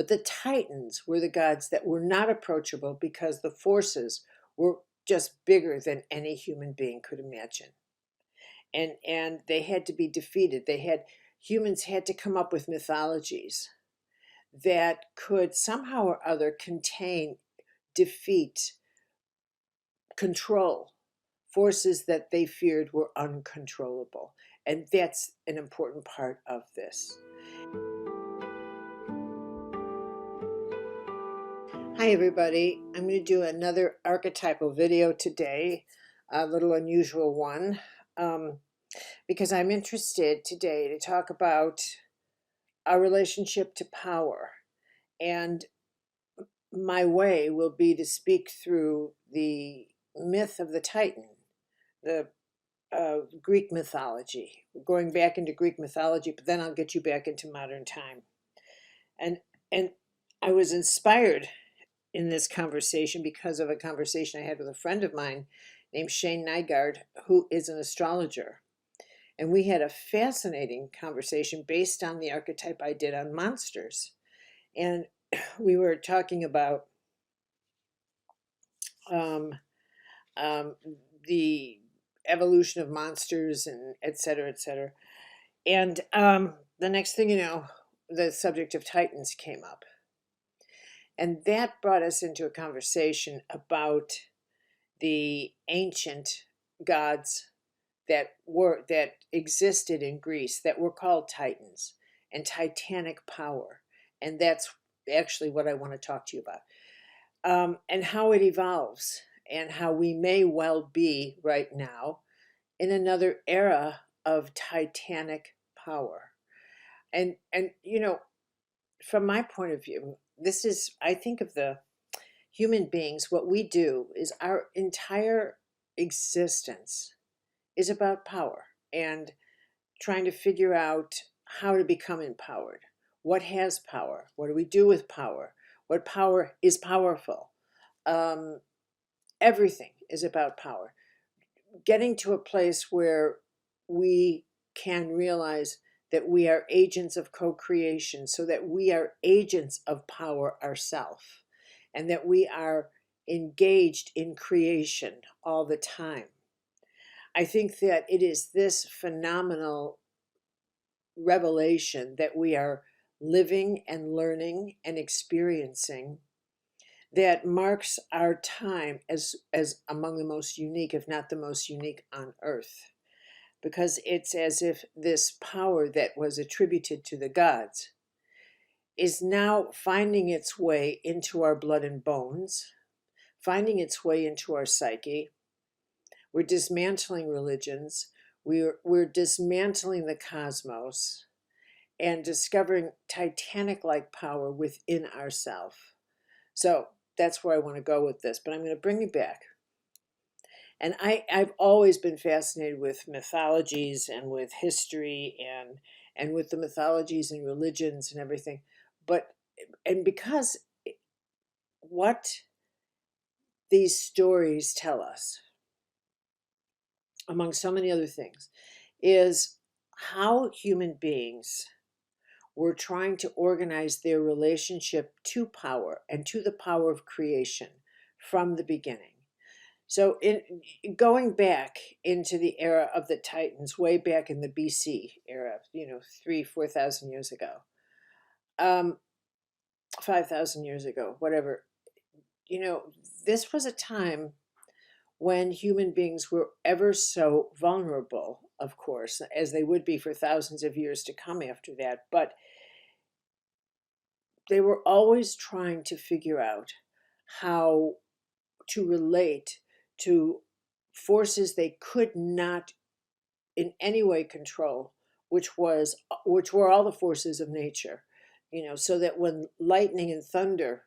But the Titans were the gods that were not approachable because the forces were just bigger than any human being could imagine. And they had to be defeated. Humans had to come up with mythologies that could somehow or other contain, defeat, control forces that they feared were uncontrollable. And that's an important part of this. Hi everybody, I'm going to do another archetypal video today, a little unusual one, because I'm interested today to talk about our relationship to power. And my way will be to speak through the myth of the Titan, the Greek mythology, going back into Greek mythology, but then I'll get you back into modern time. And I was inspired in this conversation because of a conversation I had with a friend of mine named Shane Nygaard, who is an astrologer. And we had a fascinating conversation based on the archetype I did on monsters. And we were talking about the evolution of monsters and et cetera, et cetera. And the next thing you know, the subject of Titans came up. And that brought us into a conversation about the ancient gods that existed in Greece that were called Titans and Titanic power. And that's actually what I want to talk to you about. And how it evolves and how we may well be right now in another era of Titanic power. And you know, from my point of view, this is, I think of the human beings, what we do is our entire existence is about power and trying to figure out how to become empowered. What has power? What do we do with power? What power is powerful? Everything is about power. Getting to a place where we can realize that we are agents of co-creation, so that we are agents of power ourselves, and that we are engaged in creation all the time. I think that it is this phenomenal revelation that we are living and learning and experiencing that marks our time as among the most unique, if not the most unique on earth. Because it's as if this power that was attributed to the gods is now finding its way into our blood and bones, finding its way into our psyche. We're dismantling religions. We're dismantling the cosmos and discovering Titanic-like power within ourselves. So that's where I want to go with this, but I'm going to bring you back. And I've always been fascinated with mythologies and with history and with the mythologies and religions and everything. And because what these stories tell us, among so many other things, is how human beings were trying to organize their relationship to power and to the power of creation from the beginning. So going back into the era of the Titans, way back in the BC era, 4,000 years ago, 5,000 years ago, whatever, this was a time when human beings were ever so vulnerable, of course, as they would be for thousands of years to come after that. But they were always trying to figure out how to relate to forces they could not in any way control, which were all the forces of nature, so that when lightning and thunder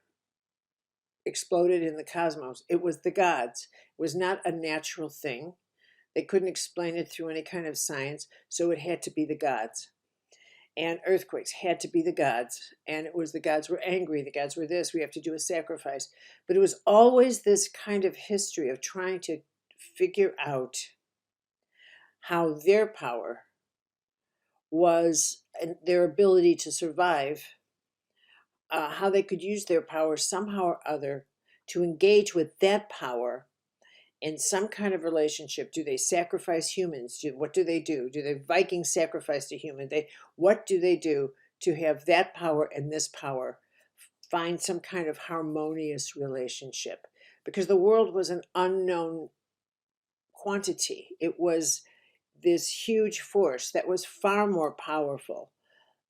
exploded in the cosmos, it was the gods. It was not a natural thing. They couldn't explain it through any kind of science, so it had to be the gods. And earthquakes had to be the gods, and it was the gods were angry, the gods were this, we have to do a sacrifice. But it was always this kind of history of trying to figure out how their power was, and their ability to survive, how they could use their power somehow or other to engage with that power in some kind of relationship. Do they sacrifice humans? What do they do? Do the Vikings sacrifice a human? What do they do to have that power and this power find some kind of harmonious relationship? Because the world was an unknown quantity. It was this huge force that was far more powerful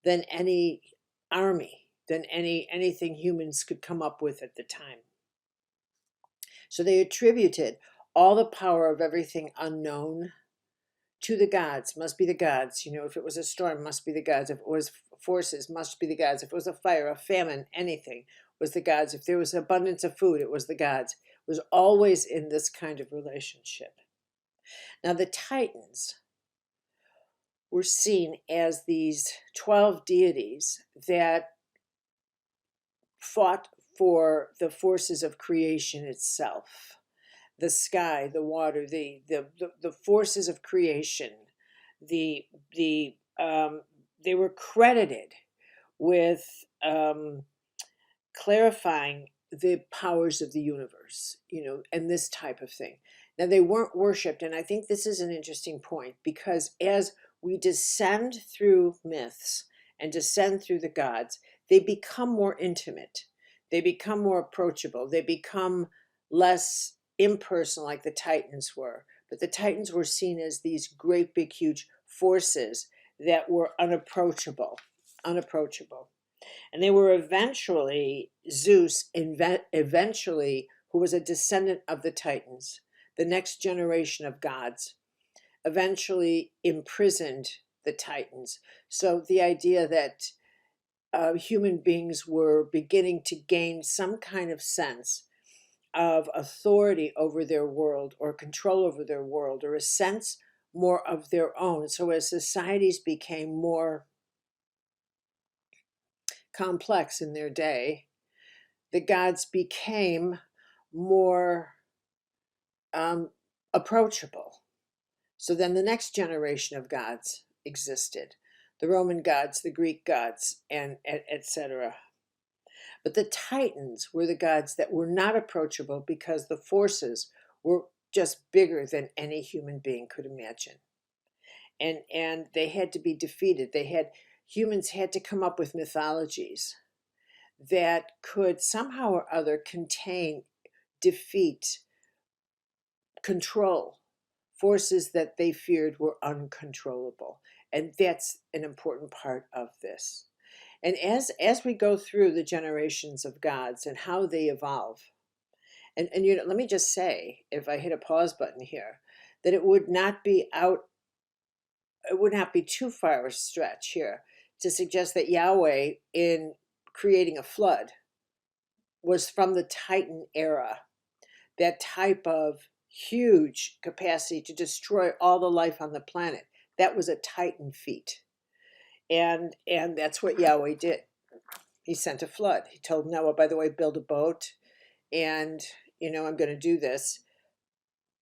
than any army, than anything humans could come up with at the time. So they attributed all the power of everything unknown to the gods. Must be the gods. If it was a storm, must be the gods. If it was forces, must be the gods. If it was a fire, a famine, anything, was the gods. If there was abundance of food, it was the gods. It was always in this kind of relationship. Now the Titans were seen as these 12 deities that fought for the forces of creation itself, the sky, the water, the forces of creation. They were credited with clarifying the powers of the universe, and this type of thing. Now they weren't worshipped, and I think this is an interesting point, because as we descend through myths and descend through the gods, they become more intimate. They become more approachable. They become less impersonal like the Titans were. But the Titans were seen as these great big huge forces that were unapproachable. And they were eventually, Zeus, eventually, who was a descendant of the Titans, the next generation of gods, eventually imprisoned the Titans. So the idea that human beings were beginning to gain some kind of sense of authority over their world, or control over their world, or a sense more of their own. So as societies became more complex in their day, the gods became more approachable. So then the next generation of gods existed, the Roman gods, the Greek gods, and etc. But the Titans were the gods that were not approachable because the forces were just bigger than any human being could imagine. And they had to be defeated. Humans had to come up with mythologies that could somehow or other contain, defeat, control forces that they feared were uncontrollable. And that's an important part of this. And as we go through the generations of gods and how they evolve, and let me just say, if I hit a pause button here, that it would not be too far a stretch here to suggest that Yahweh, in creating a flood, was from the Titan era, that type of huge capacity to destroy all the life on the planet. That was a Titan feat. And that's what Yahweh did. He sent a flood. He told Noah, by the way, build a boat, and I'm going to do this.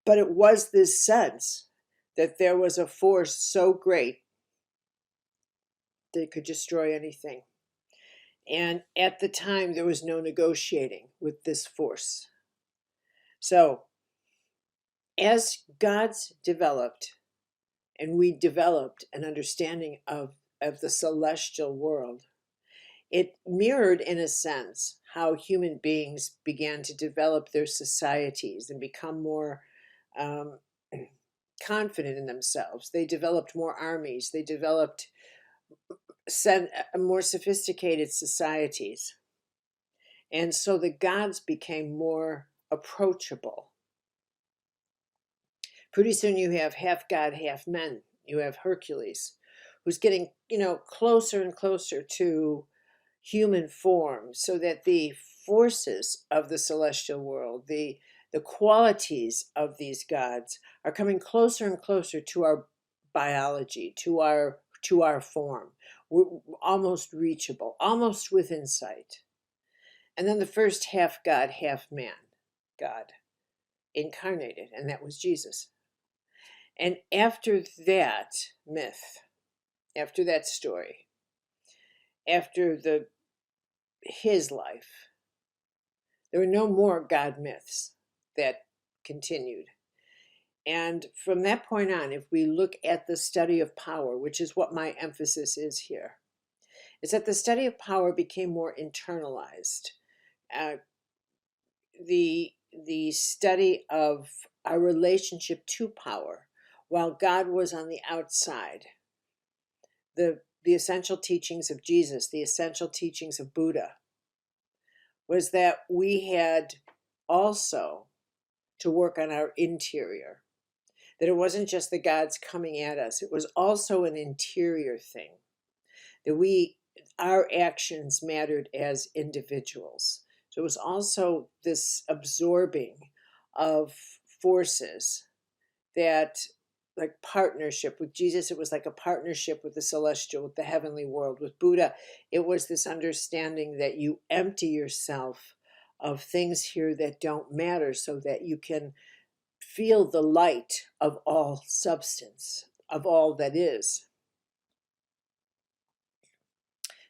But it was this sense that there was a force so great that it could destroy anything. And at the time, there was no negotiating with this force. So as gods developed, and we developed an understanding of the celestial world, it mirrored, in a sense, how human beings began to develop their societies and become more confident in themselves. They developed more armies. They developed more sophisticated societies. And so the gods became more approachable. Pretty soon you have half god, half men. You have Hercules, who's getting, closer and closer to human form, so that the forces of the celestial world, the qualities of these gods, are coming closer and closer to our biology, to our form. We're almost reachable, almost within sight. And then the first half god, half man God incarnated, and that was Jesus. And after that myth, after that story, after the his life. There were no more God myths that continued. And from that point on, if we look at the study of power, which is what my emphasis is here, is that the study of power became more internalized. Uh, the study of our relationship to power, while God was on the outside, the essential teachings of Jesus, the essential teachings of Buddha, was that we had also to work on our interior. That it wasn't just the gods coming at us, it was also an interior thing. That our actions mattered as individuals. So it was also this absorbing of forces that, like partnership with Jesus, it was like a partnership with the celestial, with the heavenly world. With Buddha, it was this understanding that you empty yourself of things here that don't matter so that you can feel the light of all substance, of all that is.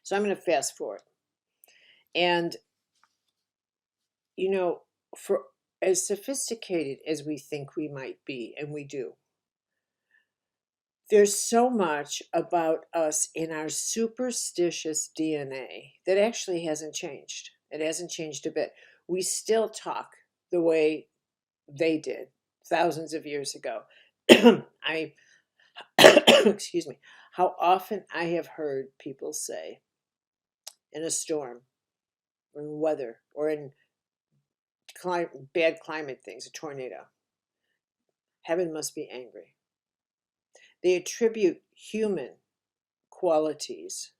So I'm going to fast forward. And, for as sophisticated as we think we might be, and we do, there's so much about us in our superstitious DNA that actually hasn't changed. It hasn't changed a bit. We still talk the way they did thousands of years ago. I, excuse me, how often I have heard people say in a storm, or in weather, or in bad climate things, a tornado, heaven must be angry. They attribute human qualities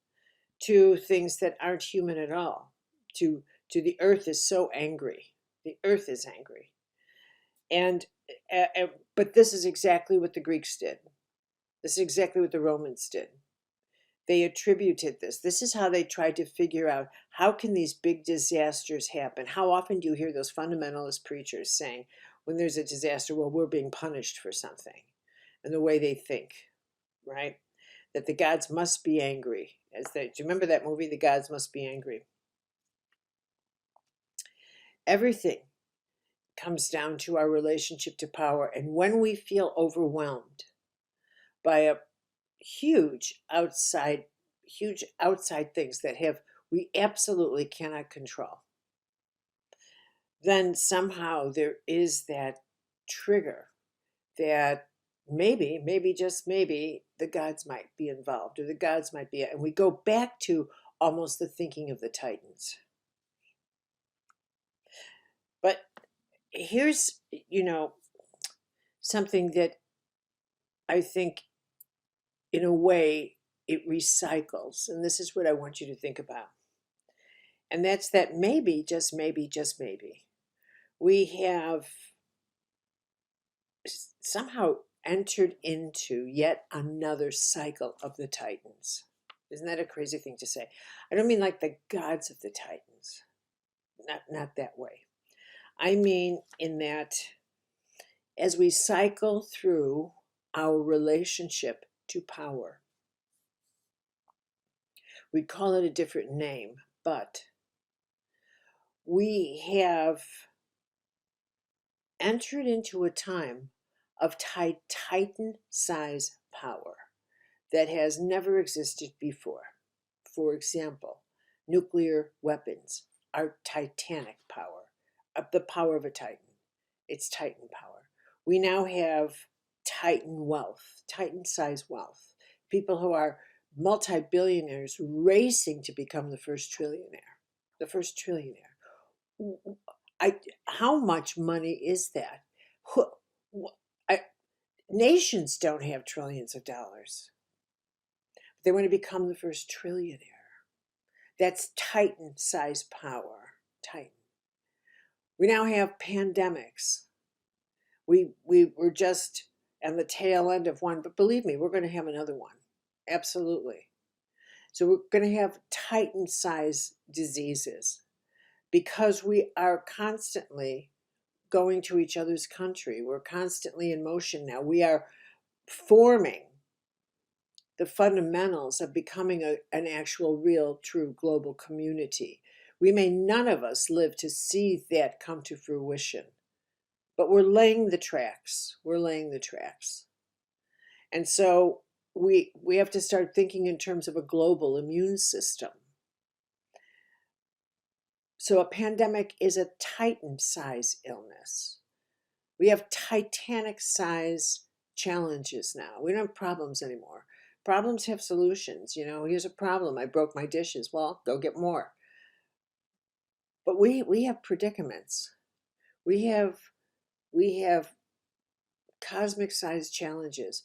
to things that aren't human at all. To the earth is so angry. The earth is angry. And but this is exactly what the Greeks did. This is exactly what the Romans did. They attributed this. This is how they tried to figure out, how can these big disasters happen? How often do you hear those fundamentalist preachers saying, when there's a disaster, well, we're being punished for something, and the way they think, right? That the gods must be angry. Do you remember that movie, The Gods Must Be Angry? Everything comes down to our relationship to power. And when we feel overwhelmed by a huge outside things that we absolutely cannot control, then somehow there is that trigger that maybe just maybe the gods might be involved, or the gods might be, and we go back to almost the thinking of the Titans. But here's, something that I think, in a way, it recycles. And this is what I want you to think about. And that's that maybe, just maybe, we have somehow entered into yet another cycle of the Titans. Isn't that a crazy thing to say? I don't mean like the gods of the Titans. Not that way. I mean in that as we cycle through our relationship to power, we'd call it a different name, but we have entered into a time of Titan size power that has never existed before. For example, nuclear weapons are Titanic power, the power of a Titan. It's Titan power. We now have Titan wealth, Titan size wealth. People who are multi-billionaires racing to become the first trillionaire. The first trillionaire. How much money is that? Nations don't have trillions of dollars. They want to become the first trillionaire. That's Titan size power. Titan. We now have pandemics. We were just on the tail end of one, but believe me, we're going to have another one. Absolutely. So we're going to have Titan size diseases because we are constantly going to each other's country. We're constantly in motion now. We are forming the fundamentals of becoming an actual, real, true global community. We may none of us live to see that come to fruition, but we're laying the tracks. We're laying the tracks. And so we have to start thinking in terms of a global immune system. So a pandemic is a Titan size illness. We have Titanic size challenges now. We don't have problems anymore. Problems have solutions. You know, here's a problem. I broke my dishes. Well, go get more. But we have predicaments. We have cosmic sized challenges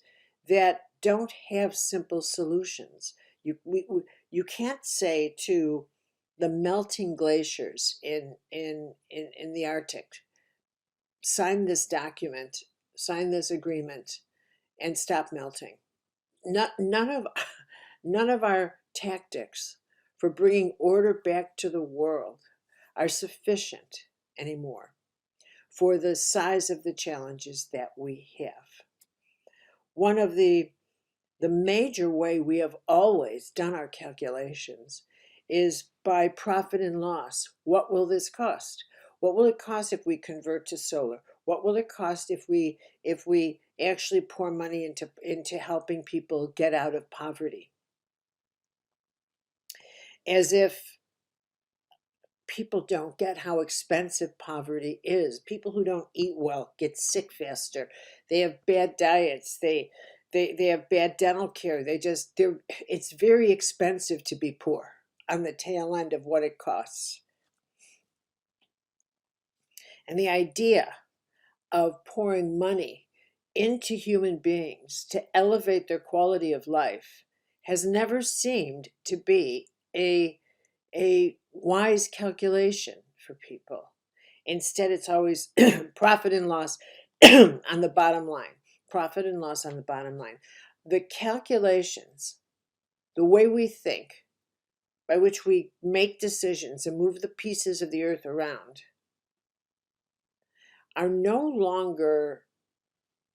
that don't have simple solutions. You can't say to the melting glaciers in the Arctic, sign this document, sign this agreement, and stop melting. None of our tactics for bringing order back to the world are sufficient anymore for the size of the challenges that we have. One of the major way we have always done our calculations is by profit and loss. What will this cost? What will it cost if we convert to solar? What will it cost if we actually pour money into helping people get out of poverty? As if people don't get how expensive poverty is. People who don't eat well get sick faster. They have bad diets. They have bad dental care. It's very expensive to be poor on the tail end of what it costs. And the idea of pouring money into human beings to elevate their quality of life has never seemed to be a wise calculation for people. Instead, it's always profit and loss on the bottom line. Profit and loss on the bottom line. The calculations, the way we think, by which we make decisions and move the pieces of the earth around, are no longer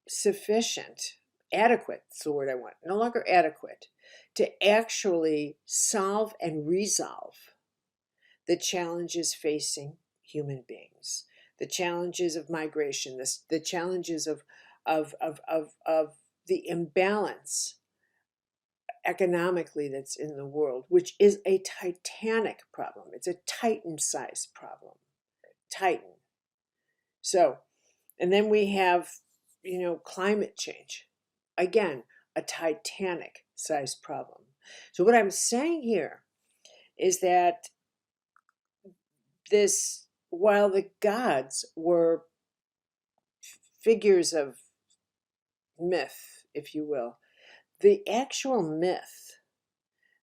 sufficient, adequate, that's the word I want, no longer adequate to actually solve and resolve the challenges facing human beings, the challenges of migration, the challenges of the imbalance economically that's in the world, which is a titanic problem. It's a Titan-sized problem. Titan. So, and then we have, climate change. Again, a Titanic-sized problem. So what I'm saying here is that while the gods were figures of myth, if you will, the actual myth,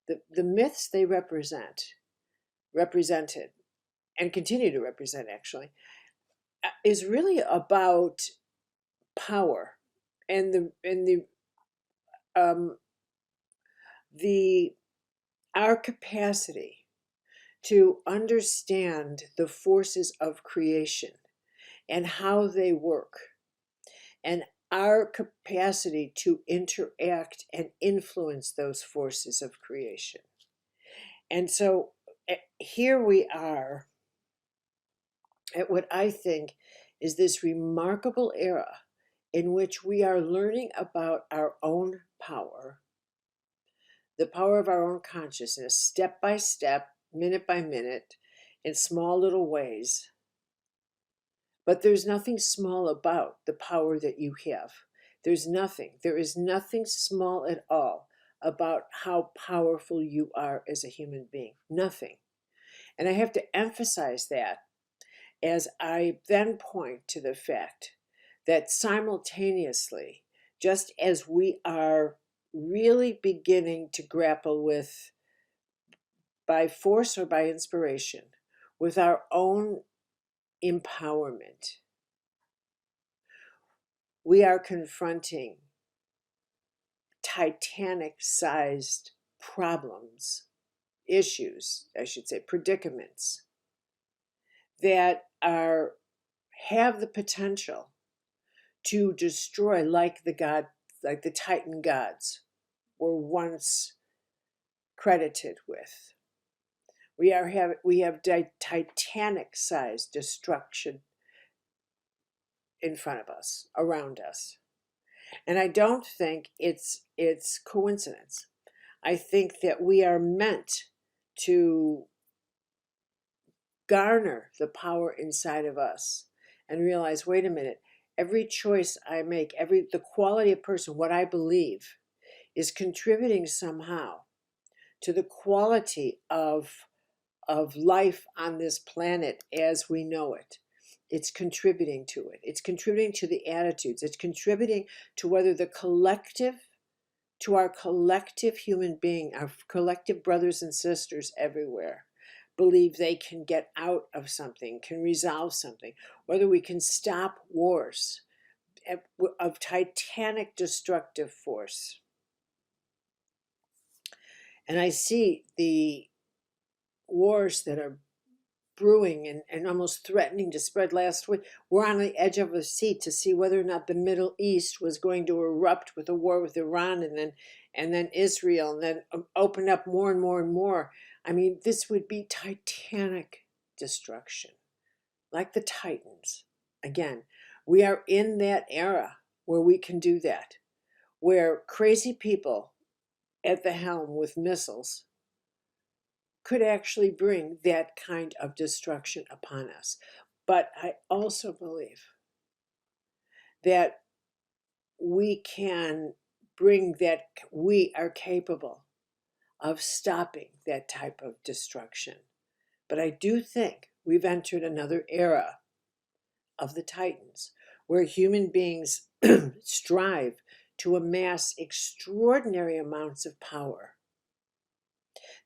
the myths they represented, and continue to represent actually, is really about power and our capacity to understand the forces of creation and how they work, and our capacity to interact and influence those forces of creation. And so here we are at what I think is this remarkable era in which we are learning about our own power, the power of our own consciousness, step by step, minute by minute, in small little ways. But there's nothing small about the power that you have. There is nothing small at all about how powerful you are as a human being. Nothing. And I have to emphasize that as I then point to the fact that simultaneously, just as we are really beginning to grapple with, by force or by inspiration, with our own empowerment, we are confronting Titanic-sized problems, issues, I should say, predicaments that have the potential to destroy, like the Titan gods were once credited with. We have Titanic-sized destruction in front of us, around us. And I don't think it's coincidence. I think that we are meant to garner the power inside of us and realize, wait a minute, every choice I make, the quality of person, what I believe, is contributing somehow to the quality of life on this planet as we know it. It's contributing to it. It's contributing to the attitudes. It's contributing to whether to our collective human being, our collective brothers and sisters everywhere, believe they can get out of something, can resolve something, whether we can stop wars of titanic destructive force. And I see the wars that are brewing and almost threatening to spread. Last week, we're on the edge of a seat to see whether or not the Middle East was going to erupt with a war with Iran, and then Israel, and then open up more and more and more. I mean, this would be titanic destruction, like the Titans. Again, we are in that era where we can do that, where crazy people at the helm with missiles could actually bring that kind of destruction upon us. But I also believe that we can bring that, we are capable of stopping that type of destruction. But I do think we've entered another era of the Titans, where human beings strive to amass extraordinary amounts of power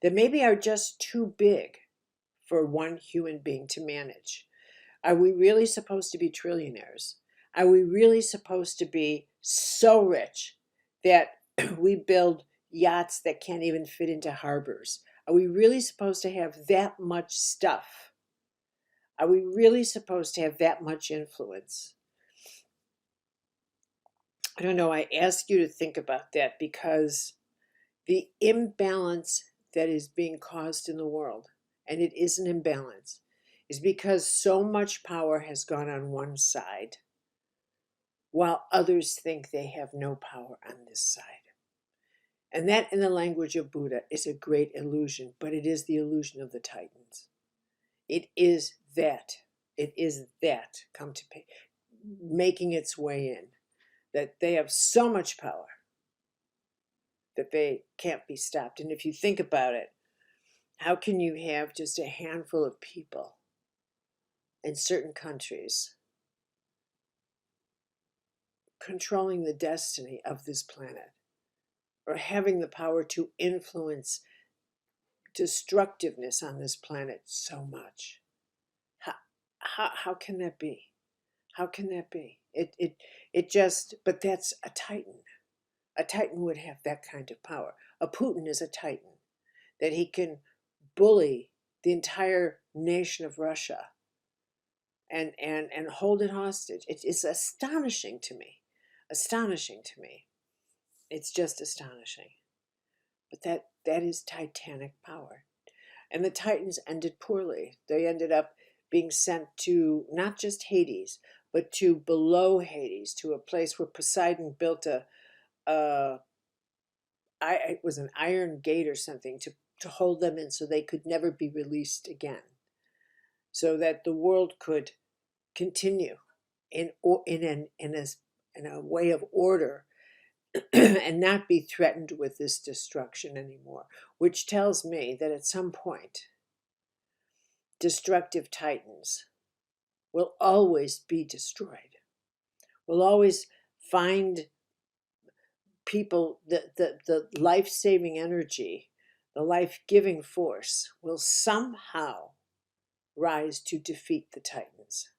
that maybe are just too big for one human being to manage. Are we really supposed to be trillionaires? Are we really supposed to be so rich that we build yachts that can't even fit into harbors? Are we really supposed to have that much stuff? Are we really supposed to have that much influence? I don't know. I ask you to think about that, because the imbalance that is being caused in the world, and it is an imbalance, is because so much power has gone on one side, while others think they have no power on this side. And that, in the language of Buddha, is a great illusion, but it is the illusion of the Titans. It is that. It is that come to pay, making its way in, that they have so much power that they can't be stopped. And if you think about it, how can you have just a handful of people in certain countries controlling the destiny of this planet, or having the power to influence destructiveness on this planet so much? How can that be? How can that be? It just, but that's a Titan. A Titan would have that kind of power. A Putin is a Titan, that he can bully the entire nation of Russia and hold it hostage. It is astonishing to me. Astonishing to me. It's just astonishing. But that is titanic power. And the Titans ended poorly. They ended up being sent to not just Hades, but to below Hades, to a place where Poseidon built it was an iron gate or something to hold them in, so they could never be released again, so that the world could continue in a way of order and not be threatened with this destruction anymore, which tells me that at some point destructive Titans will always be destroyed. We'll always find people, the life-saving energy, the life-giving force will somehow rise to defeat the Titans.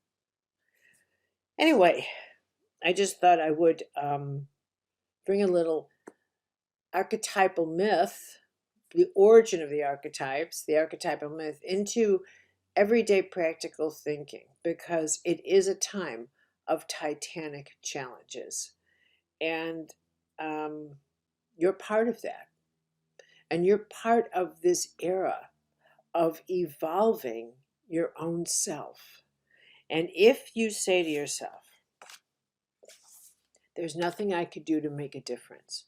Anyway, I just thought I would bring a little archetypal myth, the origin of the archetypes, the archetypal myth, into everyday practical thinking, because it is a time of titanic challenges. And you're part of that. And you're part of this era of evolving your own self. And if you say to yourself, there's nothing I could do to make a difference,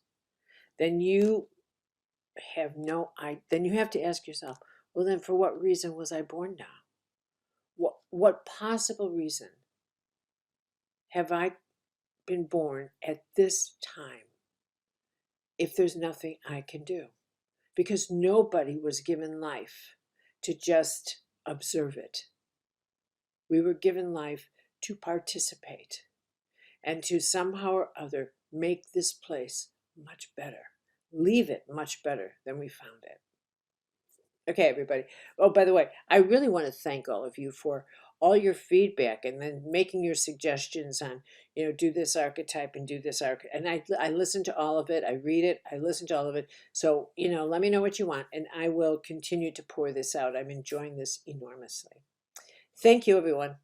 then you then you have to ask yourself, well, then for what reason was I born now? What possible reason have I been born at this time if there's nothing I can do? Because nobody was given life to just observe it. We were given life to participate and to somehow or other make this place much better, leave it much better than we found it. Okay, everybody. Oh, by the way, I really want to thank all of you for all your feedback and then making your suggestions on, do this archetype and do this archetype. And I listen to all of it. I read it. I listen to all of it. So, let me know what you want, and I will continue to pour this out. I'm enjoying this enormously. Thank you, everyone.